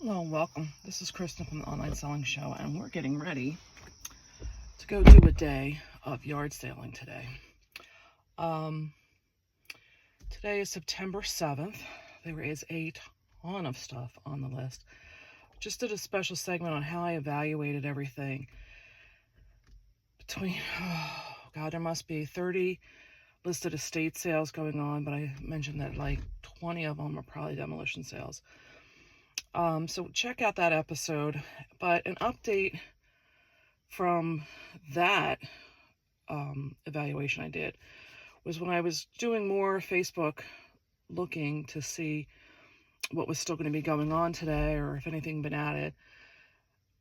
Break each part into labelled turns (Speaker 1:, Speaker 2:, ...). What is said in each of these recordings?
Speaker 1: Hello, welcome. This is Kristen from the Online Selling Show, and we're getting ready to go do a day of yard sailing today. Today is September 7th. There is a ton of stuff on the list. Just did a special segment on how I evaluated everything. There must be 30 listed estate sales going on, but I mentioned that like 20 of them are probably demolition sales. So check out that episode. But an update from that evaluation I did was when I was doing more Facebook looking to see what was still going to be going on today or if anything been added.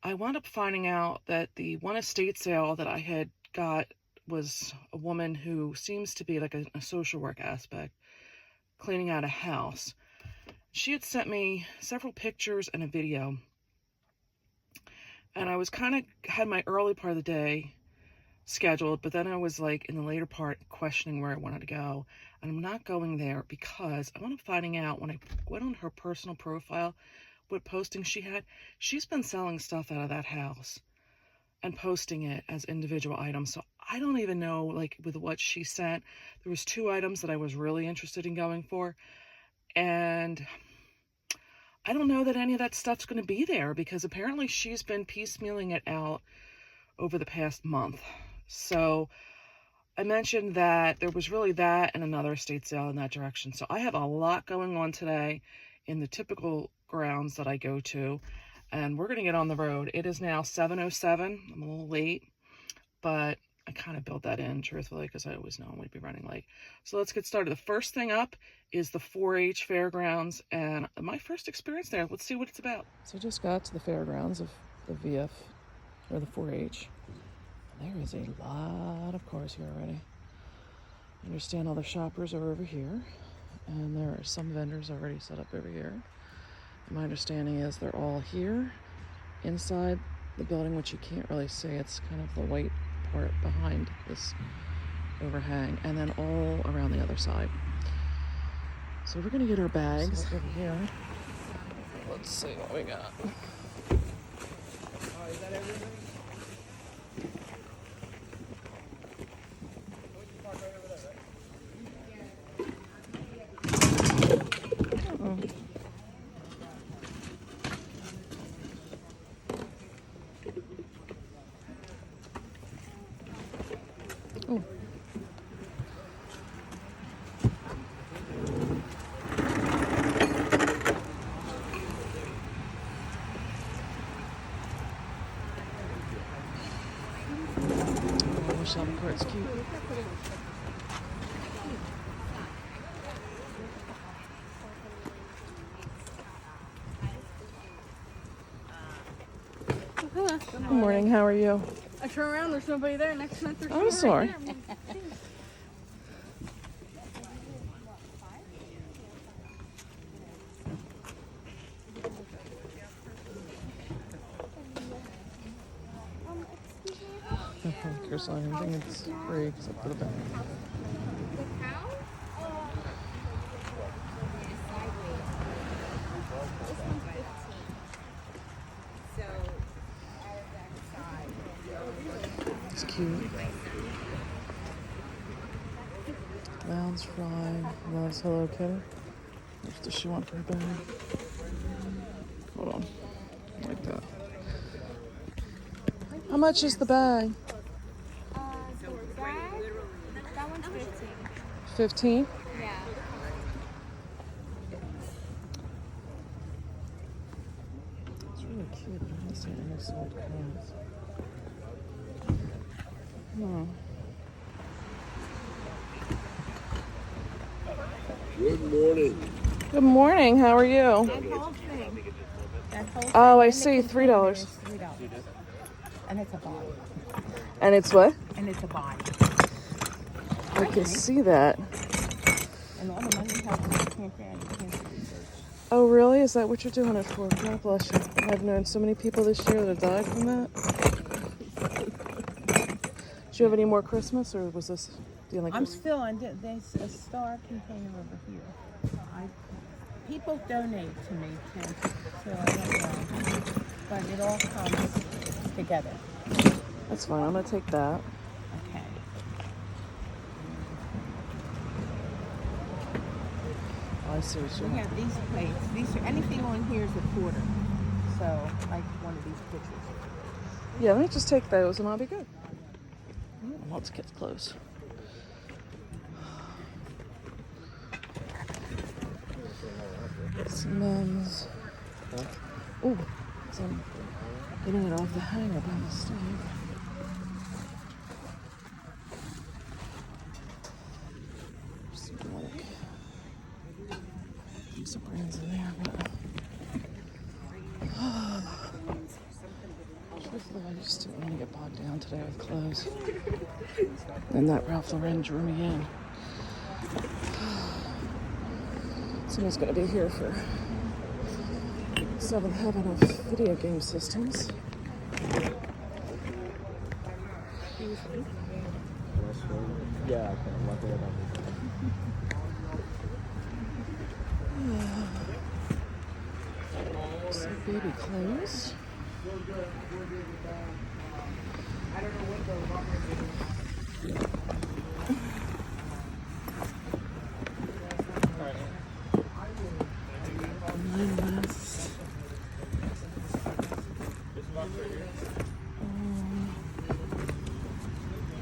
Speaker 1: I wound up finding out that the one estate sale that I had got was a woman who seems to be like a social work aspect, cleaning out a house. She had sent me several pictures and a video, and I was had my early part of the day scheduled, but then I was like in the later part questioning where I wanted to go, and I'm not going there because I wound up finding out when I went on her personal profile what postings she had. She's been selling stuff out of that house and posting it as individual items. So I don't even know, like with what she sent, there was 2 items that I was really interested in going for. And I don't know that any of that stuff's going to be there because apparently she's been piecemealing it out over the past month. So I mentioned that there was really that and another estate sale in that direction. So I have a lot going on today in the typical grounds that I go to, and we're going to get on the road. It is now 7:07. I'm a little late, but I kind of built that in, truthfully, because I always know I'm going to be running late. So let's get started. The first thing up is the 4-H Fairgrounds, and my first experience there. Let's see what it's about. So I just got to the Fairgrounds of the VF, or the 4-H. There is a lot of cars here already. I understand all the shoppers are over here, and there are some vendors already set up over here. My understanding is they're all here inside the building, which you can't really see. It's kind of the white part behind this overhang, and then all around the other side. So we're gonna get our bags over here. Let's see what we got. Is that everything? Oh. Shopping cart's cute. Good morning, how are you?
Speaker 2: I turn around, there's nobody there. Next month there's
Speaker 1: I'm sorry. Here's anything that's free except for the bag.
Speaker 2: The cow? This one's 15. So, out of that side.
Speaker 1: It's cute. Lounge Fly loves Hello Kitty. What does she want for her bag? Hold on. Like that. How much is the bag?
Speaker 2: The bag, that one's 15.
Speaker 1: 15?
Speaker 2: Yeah.
Speaker 1: It's really cute. I haven't seen any sold clothes. Oh.
Speaker 3: Good morning.
Speaker 1: Good morning. How are you?
Speaker 4: That whole thing.
Speaker 1: Oh, I see. $3.
Speaker 4: $3. And it's a body.
Speaker 1: And it's what?
Speaker 4: And it's a body.
Speaker 1: I can see that.
Speaker 4: And all the money you have in the campground, you can't do research.
Speaker 1: Oh, really? Is that what you're doing it for? God bless you. I've known so many people this year that have died from that. Do you have any more Christmas, or was this the only
Speaker 4: I'm
Speaker 1: Christmas?
Speaker 4: still on. There's a star container over here. People donate to me too, so I don't know. But it all comes together.
Speaker 1: That's fine. I'm gonna take that.
Speaker 4: Okay.
Speaker 1: Oh, I see what you
Speaker 4: We
Speaker 1: mean.
Speaker 4: have these plates. These are anything on here is a quarter. So like one of these pictures.
Speaker 1: Yeah, let me just take those and I'll be good. Let's get close. Some men's. Oh, I'm getting it off the hanger by mistake. Some brands in there, but truthfully, I just didn't want to get bogged down today with clothes. And that Ralph Lauren drew me in. Someone's going to be here for seventh heaven of video game systems.
Speaker 5: Yeah, okay.
Speaker 1: Some baby clothes. Nine vests.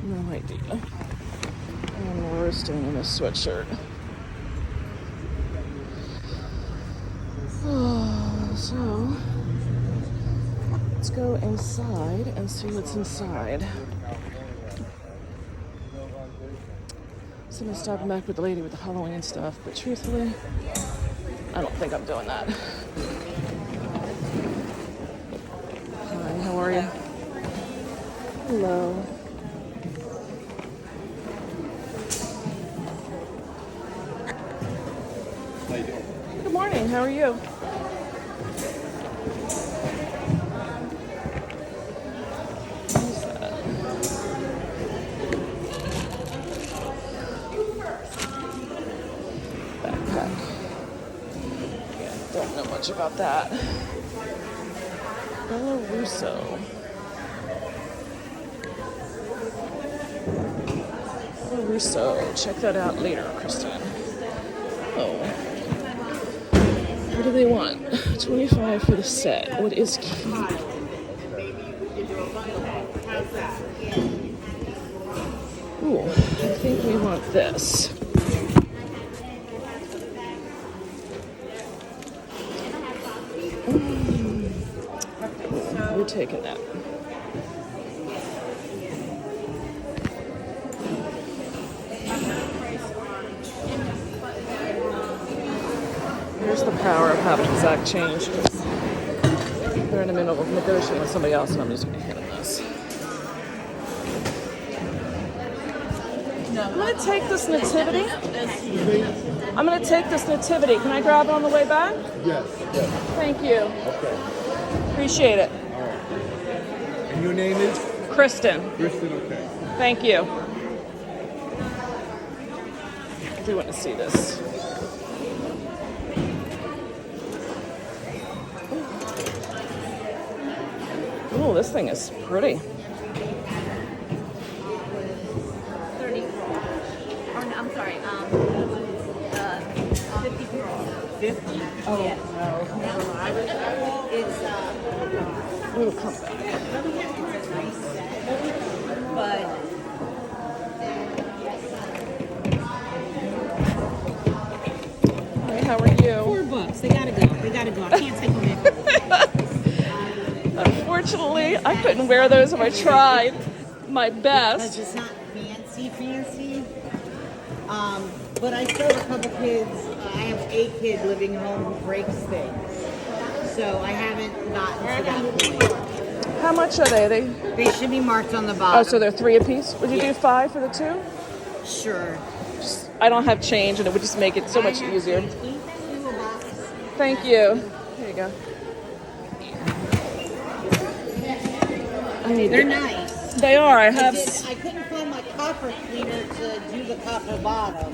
Speaker 1: No idea. I'm roasting in a sweatshirt. So, let's go inside and see what's inside. So I'm gonna stop back with the lady with the Halloween stuff, but truthfully, I don't think I'm doing that. Hi, how are you? Hello.
Speaker 5: How you doing?
Speaker 1: Good morning, how are you? Backpack. Yeah, don't know much about that. Bella Russo. Bella Russo. Check that out later, Kristen. Oh. What do they want? 25 for the set. What is key? Ooh, I think we want this. We're taking that. Here's the power of having exact change. They're in the middle of negotiating with somebody else, and I'm just going to hand them this. I'm going to take this nativity. I'm going to take this nativity. Can I grab it on the way back?
Speaker 5: Yes.
Speaker 1: Thank you.
Speaker 5: Okay.
Speaker 1: Appreciate it.
Speaker 5: All right. And your name is?
Speaker 1: Kristen.
Speaker 5: Kristen, okay.
Speaker 1: Thank you. I do want to see this. Oh, this thing is pretty.
Speaker 2: 50.
Speaker 1: Oh,
Speaker 2: Yeah.
Speaker 1: no.
Speaker 2: It's
Speaker 1: We'll come back.
Speaker 2: but
Speaker 1: Hi, how are you?
Speaker 2: $4. They gotta go. They gotta go. I can't take them in.
Speaker 1: Unfortunately, I couldn't wear those if I tried my
Speaker 6: Because
Speaker 1: best.
Speaker 6: it's not fancy. But I still have a couple kids. I have a kid living home who breaks things. So I haven't gotten to that point.
Speaker 1: How much are they?
Speaker 6: They should be marked on the bottom.
Speaker 1: Oh, so they're 3 apiece? Would you do 5 for the 2?
Speaker 6: Sure.
Speaker 1: I don't have change, and it would just make it so much easier.
Speaker 6: Each 2 a box.
Speaker 1: Thank you. There you go. I need
Speaker 6: They're
Speaker 1: to-
Speaker 6: nice.
Speaker 1: They are. I
Speaker 6: I
Speaker 1: have.
Speaker 6: couldn't find my copper cleaner to do the copper bottom.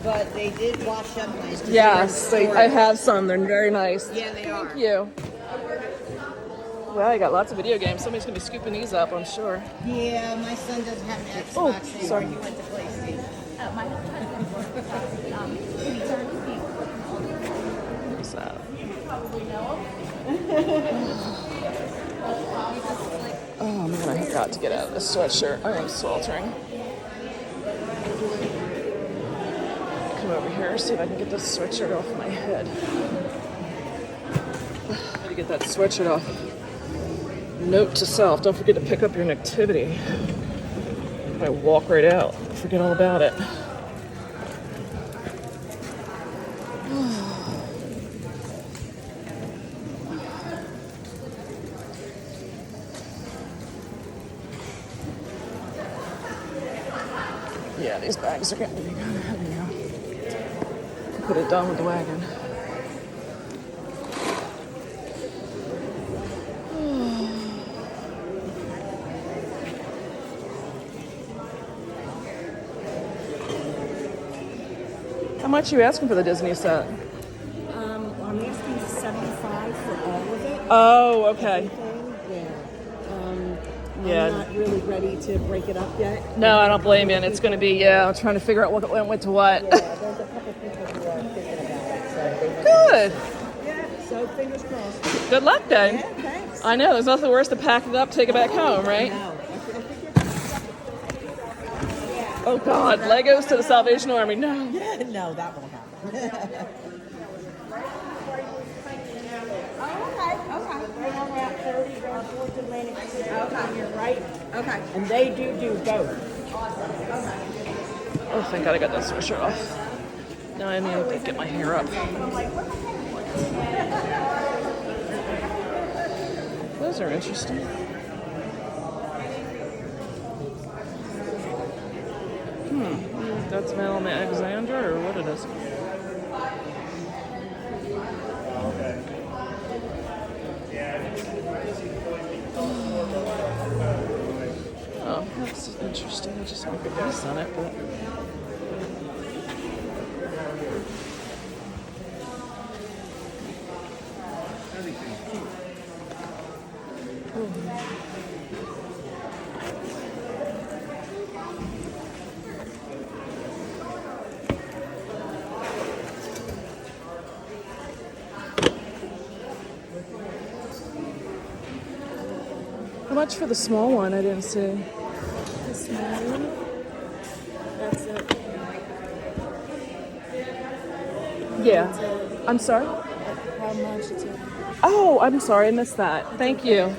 Speaker 6: But they did wash up nice. 'cause
Speaker 1: Yes,
Speaker 6: they were in
Speaker 1: I
Speaker 6: storage.
Speaker 1: have some. They're very nice.
Speaker 6: Yeah, they are.
Speaker 1: Thank you. Well, I got lots of video games. Somebody's gonna be scooping these up, I'm sure.
Speaker 6: Yeah, my son doesn't have an Xbox
Speaker 1: Oh,
Speaker 6: anymore.
Speaker 1: sorry.
Speaker 6: He went to PlayStation.
Speaker 1: What's that? Oh man, I have got to get out of this sweatshirt. I am sweltering. Come over here, see if I can get this sweatshirt off my head. Gotta get that sweatshirt off. Note to self, don't forget to pick up your nativity. I walk right out, forget all about it. Yeah, these bags are getting to be kind of heavy now. Put it down with the wagon. How much are you asking for the Disney set?
Speaker 2: I'm asking 75 for all of it.
Speaker 1: Oh, okay.
Speaker 2: Yeah.
Speaker 1: Yeah.
Speaker 2: I'm not really ready to break it up yet.
Speaker 1: No, I don't blame you. And it's going to be, yeah, I'm trying to figure out what went to what.
Speaker 2: Yeah, there's a couple people who are thinking about it. So they
Speaker 1: Good.
Speaker 2: yeah, so fingers crossed.
Speaker 1: Good luck then.
Speaker 2: Yeah, thanks.
Speaker 1: I know, there's nothing worse to pack it up, take it back home, right?
Speaker 2: No.
Speaker 1: Oh God, Legos to the Salvation Army. No.
Speaker 2: No, that won't happen. Okay, you're right. Okay. And they do both.
Speaker 1: Oh, thank God I got that sweatshirt off. Now I need to get my hair up. Those are interesting. That's Malcolm Alexander, or what it is? Oh, that's interesting. I just want to put this on it, but. How much for the small one? I didn't see.
Speaker 2: The small one. That's it.
Speaker 1: Yeah. I'm sorry?
Speaker 2: How much is it?
Speaker 1: Oh, I'm sorry. I missed that. Thank you.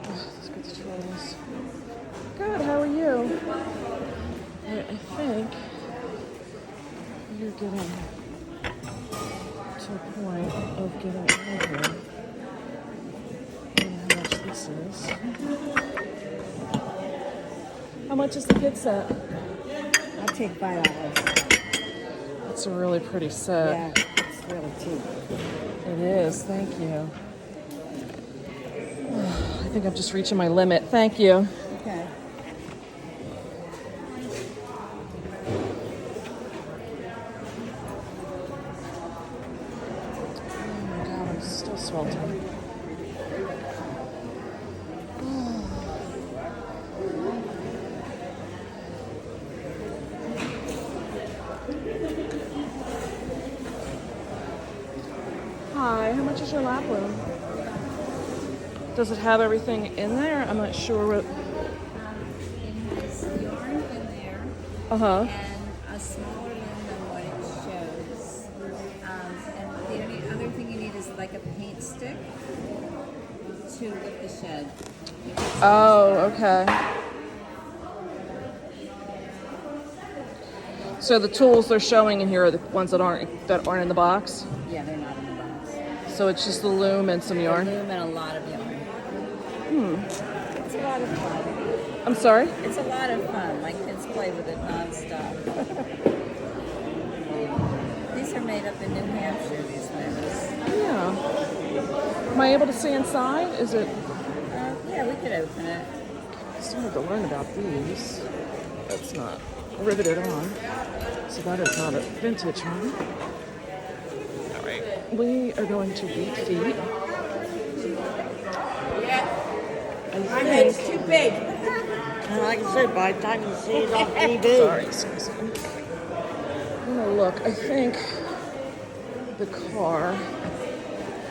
Speaker 1: Let's get to try this. Good. How are you? I think you're getting to a point of getting out of here. I don't know how much this is. How much is the kid set?
Speaker 2: I'll take $5.
Speaker 1: It's a really pretty set.
Speaker 2: Yeah, it's really cheap.
Speaker 1: It is. Thank you. I think I'm just reaching my limit. Thank you.
Speaker 2: Okay.
Speaker 1: Oh my God, I'm still sweltering. Hi, how much is your lap room? Does it have everything in there? I'm not sure what.
Speaker 7: It has yarn in there
Speaker 1: Uh-huh.
Speaker 7: and a smaller loom than what it shows. And the only other thing you need is like a paint stick to lift the shed.
Speaker 1: Oh, okay. So the tools they're showing in here are the ones that aren't in the box.
Speaker 7: Yeah, they're not in the box.
Speaker 1: So it's just the loom and some
Speaker 7: A
Speaker 1: yarn.
Speaker 7: loom and a lot of yarn. It's a lot of fun.
Speaker 1: I'm sorry?
Speaker 7: It's a lot of fun. My kids play with it nonstop. These are made up in New Hampshire, these things.
Speaker 1: Yeah. Am I able to see inside? Is it?
Speaker 7: Yeah, we could open it.
Speaker 1: I still have to learn about these. That's not riveted on. So that is not a vintage one. All right. We are going to beat feet.
Speaker 6: My head's too big. And like I said, by the time you see it on TV.
Speaker 1: Sorry, excuse me. I'm gonna look. I think the car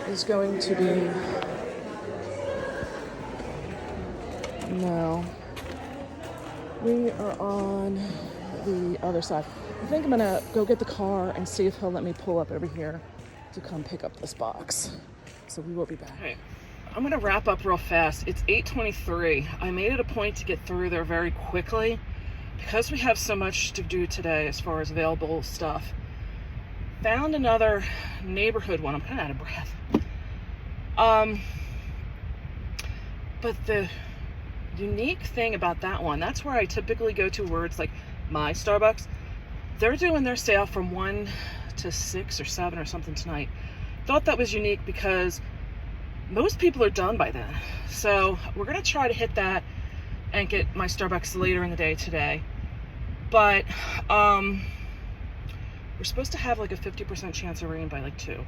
Speaker 1: is going to be. No. We are on the other side. I think I'm gonna go get the car and see if he'll let me pull up over here to come pick up this box. So we will be back. Okay. I'm gonna wrap up real fast. It's 8:23. I made it a point to get through there very quickly because we have so much to do today as far as available stuff. Found another neighborhood one. I'm kind of out of breath. But the unique thing about that one, that's where I typically go to where it's like my Starbucks. They're doing their sale from 1 to 6 or 7 or something tonight. Thought that was unique because most people are done by then. So we're going to try to hit that and get my Starbucks later in the day today. But we're supposed to have like a 50% chance of rain by like 2.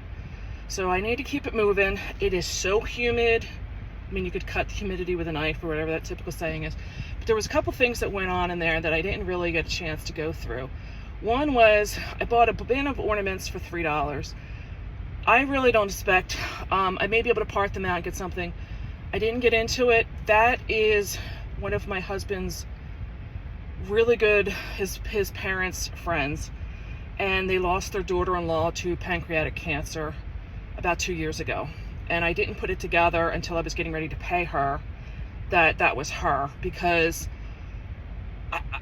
Speaker 1: So I need to keep it moving. It is so humid. I mean, you could cut the humidity with a knife or whatever that typical saying is. But there was a couple things that went on in there that I didn't really get a chance to go through. One was I bought a bin of ornaments for $3. I really don't expect, I may be able to part them out and get something. I didn't get into it. That is one of my husband's really good, his parents' friends. And they lost their daughter-in-law to pancreatic cancer about 2 years ago. And I didn't put it together until I was getting ready to pay her that was her, because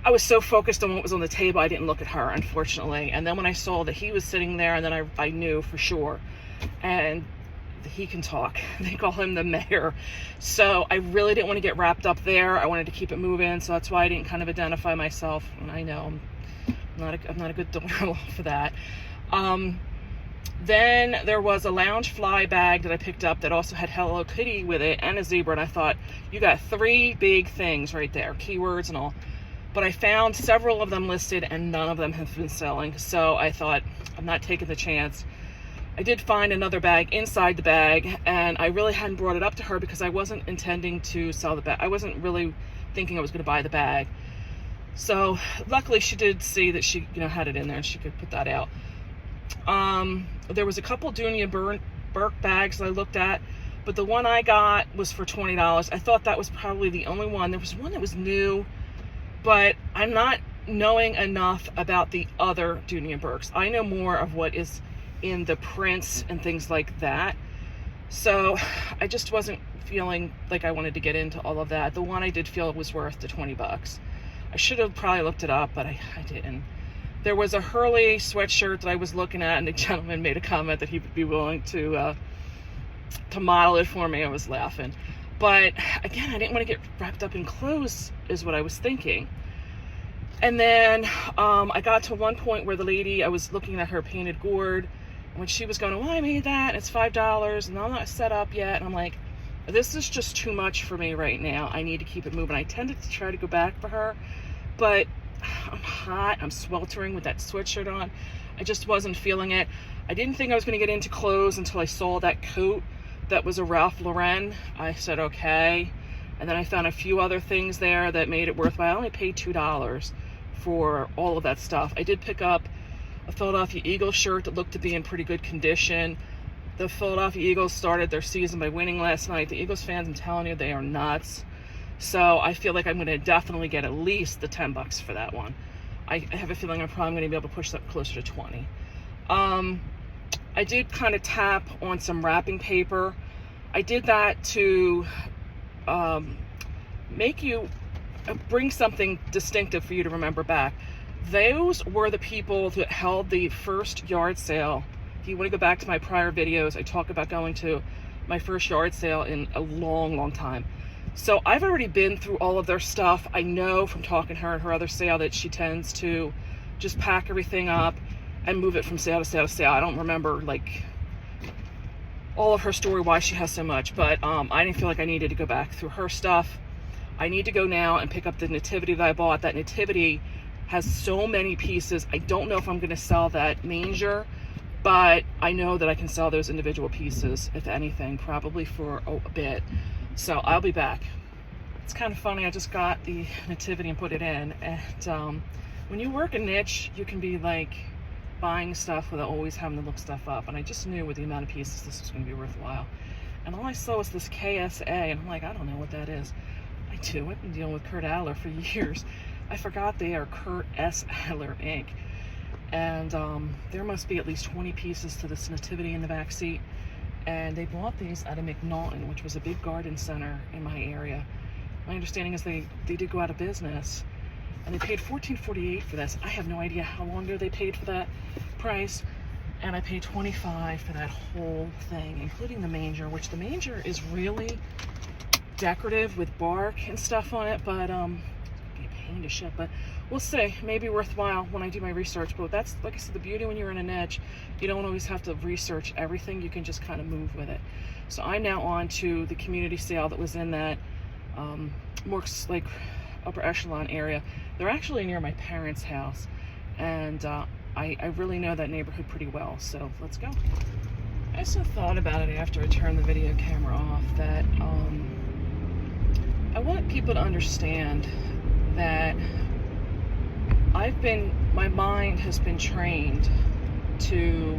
Speaker 1: I was so focused on what was on the table, I didn't look at her, unfortunately. And then when I saw that he was sitting there, and then I knew for sure. And he can talk. They call him the mayor. So I really didn't want to get wrapped up there. I wanted to keep it moving. So that's why I didn't kind of identify myself. And I know I'm not a good daughter-in-law for that. Then there was a lounge fly bag that I picked up that also had Hello Kitty with it and a zebra. And I thought, you got 3 big things right there, keywords and all. But I found several of them listed and none of them have been selling. So I thought, I'm not taking the chance. I did find another bag inside the bag, and I really hadn't brought it up to her because I wasn't intending to sell the bag. I wasn't really thinking I was going to buy the bag. So luckily she did see that she had it in there and she could put that out. There was a couple Dunia Burke bags that I looked at, but the one I got was for $20. I thought that was probably the only one. There was one that was new, but I'm not knowing enough about the other Dunia Burkes. I know more of what is in the prints and things like that. So I just wasn't feeling like I wanted to get into all of that. The one I did feel was worth the $20. I should have probably looked it up, but I didn't. There was a Hurley sweatshirt that I was looking at, and the gentleman made a comment that he would be willing to model it for me. I was laughing. But again, I didn't want to get wrapped up in clothes is what I was thinking. And then I got to one point where the lady, I was looking at her painted gourd, and when she was going, well, I made that, and it's $5, and I'm not set up yet. And I'm like, this is just too much for me right now. I need to keep it moving. I tended to try to go back for her, but I'm hot. I'm sweltering with that sweatshirt on. I just wasn't feeling it. I didn't think I was going to get into clothes until I saw that coat that was a Ralph Lauren. I said, okay. And then I found a few other things there that made it worthwhile. I only paid $2 for all of that stuff. I did pick up a Philadelphia Eagles shirt that looked to be in pretty good condition. The Philadelphia Eagles started their season by winning last night. The Eagles fans, I'm telling you, they are nuts. So I feel like I'm going to definitely get at least the $10 for that one. I have a feeling I'm probably going to be able to push that closer to 20. I did kind of tap on some wrapping paper. I did that to make you bring something distinctive for you to remember back. Those were the people that held the first yard sale. If you want to go back to my prior videos, I talk about going to my first yard sale in a long, long time. So I've already been through all of their stuff. I know from talking to her at her other sale that she tends to just pack everything up and move it from sale to sale to sale. I don't remember like all of her story, why she has so much, but I didn't feel like I needed to go back through her stuff. I need to go now and pick up the nativity that I bought. That nativity has so many pieces. I don't know if I'm going to sell that manger, but I know that I can sell those individual pieces, if anything, probably for a bit. So I'll be back. It's kind of funny, I just got the nativity and put it in, and when you work a niche, you can be like buying stuff without always having to look stuff up, and I just knew with the amount of pieces this was going to be worthwhile. And all I saw was this KSA, and I'm like, I don't know what that is. I do. I've been dealing with Kurt Adler for years. I forgot they are Kurt S. Adler Inc. And there must be at least 20 pieces to this nativity in the back seat. And they bought these out of McNaughton, which was a big garden center in my area. My understanding is they did go out of business, and they paid $14.48 for this. I have no idea how long ago they paid for that price, and I paid $25 for that whole thing, including the manger, which the manger is really decorative with bark and stuff on it, but be a pain to ship, but we'll see. Maybe worthwhile when I do my research. But that's, like I said, the beauty when you're in a niche, you don't always have to research everything. You can just kind of move with it. So I'm now on to the community sale that was in that more like upper echelon area. They're actually near my parents' house, and I really know that neighborhood pretty well, so let's go. I also thought about it after I turned the video camera off that I want people to understand that my mind has been trained to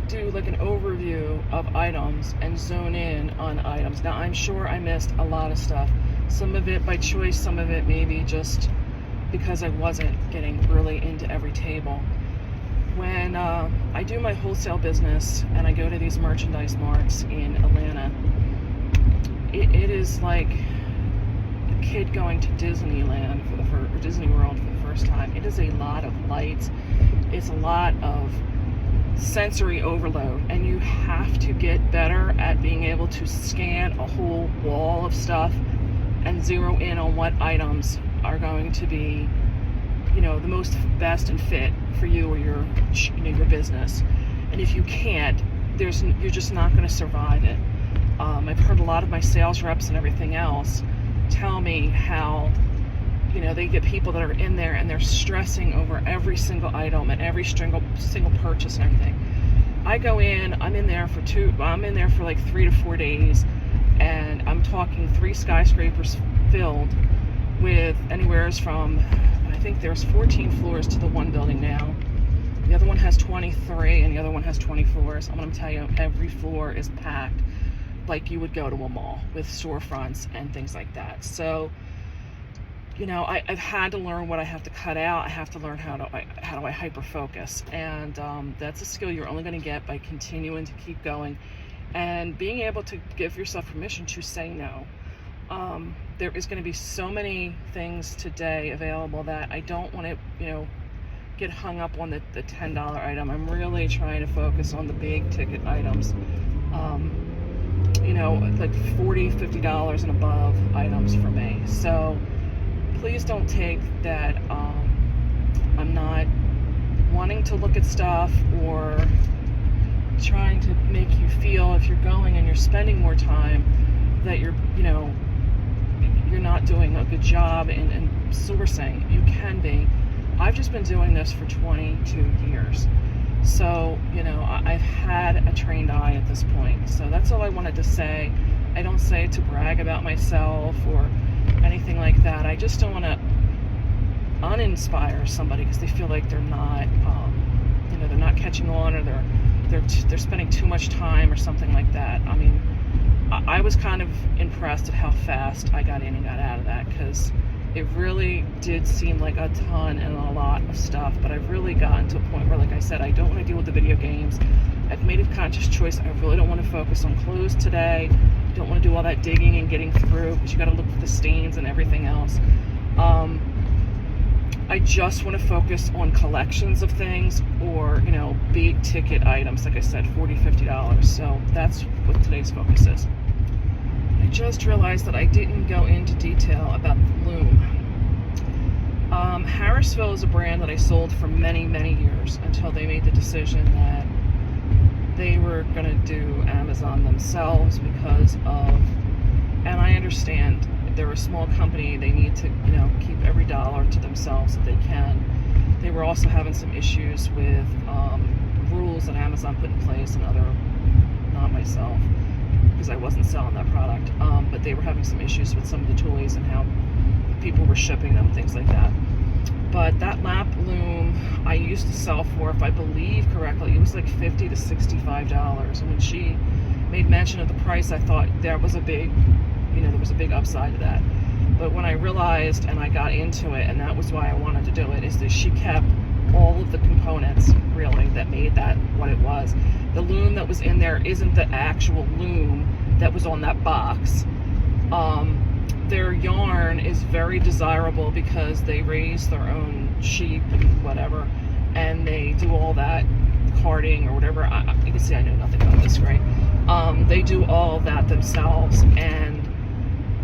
Speaker 1: do like an overview of items and zone in on items. Now, I'm sure I missed a lot of stuff. Some of it by choice, some of it maybe just because I wasn't getting really into every table. When I do my wholesale business and I go to these merchandise marts in Atlanta, it is like a kid going to Disneyland or Disney World for the first time. It is a lot of lights. It's a lot of sensory overload, and you have to get better at being able to scan a whole wall of stuff and zero in on what items are going to be, the most best and fit for you or your business. And if you can't, you're just not going to survive it. I've heard a lot of my sales reps and everything else tell me how they get people that are in there and they're stressing over every single item and every single purchase and everything. I go in, I'm in there for like 3 to 4 days, and I'm talking 3 skyscrapers filled with anywhere from, I think there's 14 floors to the one building now. The other one has 23 and the other one has 20 floors. I'm going to tell you, every floor is packed like you would go to a mall with storefronts and things like that. So I've had to learn what I have to cut out. I have to learn how do I hyper focus, and that's a skill you're only going to get by continuing to keep going and being able to give yourself permission to say no. There is going to be so many things today available that I don't want to get hung up on the $10 item. I'm really trying to focus on the big ticket items, like $40, $50 and above items for me. So please don't take that I'm not wanting to look at stuff or trying to make you feel, if you're going and you're spending more time, that you're not doing a good job in sourcing. You can be. I've just been doing this for 22 years. So, I've had a trained eye at this point. So that's all I wanted to say. I don't say it to brag about myself or anything like that. I just don't want to uninspire somebody because they feel like they're not, they're not catching on, or they're spending too much time or something like that. I mean, I was kind of impressed at how fast I got in and got out of that, because it really did seem like a ton and a lot of stuff. But I've really gotten to a point where, like I said, I don't want to deal with the video games. I've made a conscious choice. I really don't want to focus on clothes today. Don't want to do all that digging and getting through, because you got to look for the stains and everything else. I just want to focus on collections of things, or big ticket items, like I said, $40, $50. So that's what today's focus is. I just realized that I didn't go into detail about the loom. Harrisville is a brand that I sold for many, many years until they made the decision that they were going to do Amazon themselves because of, and I understand they're a small company, they need to, keep every dollar to themselves if they can. They were also having some issues with rules that Amazon put in place and not myself, because I wasn't selling that product, but they were having some issues with some of the toys and how people were shipping them, things like that. But that lap loom I used to sell for, if I believe correctly, it was like $50 to $65. And when she made mention of the price, I thought there was a big, there was a big upside to that. But when I realized and I got into it, and that was why I wanted to do it, is that she kept all of the components really that made that what it was. The loom that was in there isn't the actual loom that was on that box. Their yarn is very desirable because they raise their own sheep and whatever, and they do all that carding or whatever. You can see I know nothing about this, right? They do all that themselves, and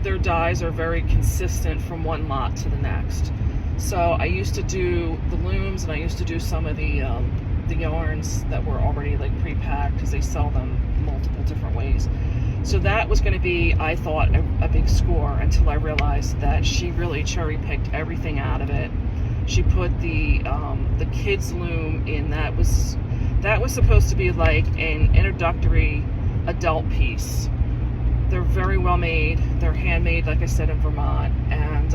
Speaker 1: their dyes are very consistent from one lot to the next. So I used to do the looms, and I used to do some of the yarns that were already like pre-packed because they sell them multiple different ways. So that was going to be, I thought, a big score, until I realized that she really cherry-picked everything out of it. She put the kids loom in. That was supposed to be like an introductory adult piece. They're very well made. They're handmade, like I said, in Vermont, and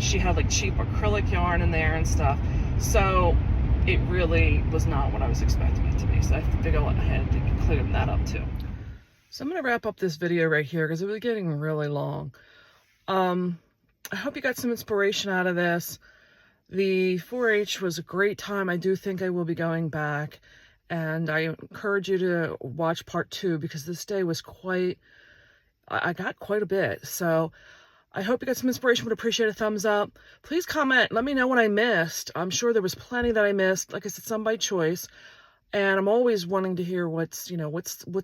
Speaker 1: she had like cheap acrylic yarn in there and stuff. So it really was not what I was expecting it to be. So I think I had to clear that up too. So I'm going to wrap up this video right here because it was getting really long. I hope you got some inspiration out of this. The 4-H was a great time. I do think I will be going back, and I encourage you to watch part 2 because this day was I got quite a bit. So I hope you got some inspiration. Would appreciate a thumbs up. Please comment. Let me know what I missed. I'm sure there was plenty that I missed. Like I said, some by choice. And I'm always wanting to hear what's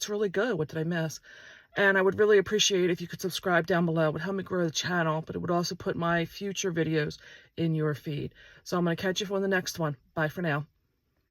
Speaker 1: really good. What did I miss? And I would really appreciate if you could subscribe down below. It would help me grow the channel, but it would also put my future videos in your feed. So I'm going to catch you for the next one. Bye for now.